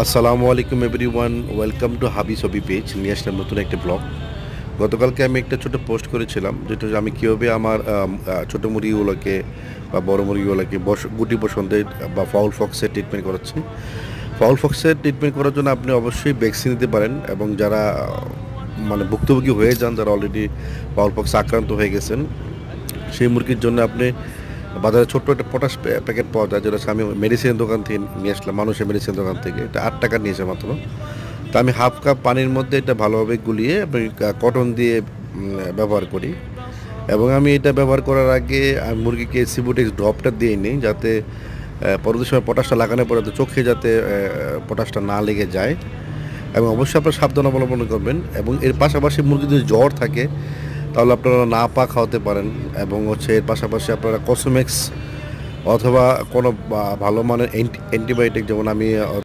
আসসালামু আলাইকুম everyone, welcome to হাবিস হবি পেজ। নিয়ে আসলাম নতুন একটা ব্লগ। গতকালকে আমি একটা ছোট পোস্ট করেছিলাম, যেটা হচ্ছে আমি কীভাবে আমার ছোটো মুরগিগুলোকে বা বড় মুরগিগুলোকে গুটি বসন্তের বা ফাউল ফক্সের ট্রিটমেন্ট করাচ্ছি। ফাউল ফক্সের ট্রিটমেন্ট করার জন্য আপনি অবশ্যই ভ্যাকসিন নিতে পারেন, এবং যারা মানে ভুক্তভোগী হয়ে যান, যারা অলরেডি ফাউল ফক্সে আক্রান্ত হয়ে গেছেন, সেই মুরগির জন্য আপনি বাজারে ছোট্ট একটা পটাশ প্যাকেট পাওয়া যায়, যেটা হচ্ছে আমি মেডিসিনের দোকান থেকে নিয়ে আসলাম, মানুষের মেডিসিন দোকান থেকে। এটা 8 টাকা নিয়েছে মাত্র। তো আমি হাফ কাপ পানির মধ্যে এটা ভালোভাবে গুলিয়ে আমি কটন দিয়ে ব্যবহার করি। এবং আমি এটা ব্যবহার করার আগে আমি মুরগিকে সিবুটেক্স ড্রপটা দিয়ে নিই, যাতে পরবর্তী সময় পটাশটা লাগানোর পরে চোখে যাতে পটাশটা না লেগে যায়। এবং অবশ্যই আপনারা সাবধান অবলম্বন করবেন। এবং এর পাশাপাশি মুরগির যদি জ্বর থাকে, তাহলে আপনারা না পা খাওয়াতে পারেন। এবং হচ্ছে এর পাশাপাশি আপনারা কসমেক্স অথবা কোনো ভালো মানের অ্যান্টিবায়োটিক, যেমন আমি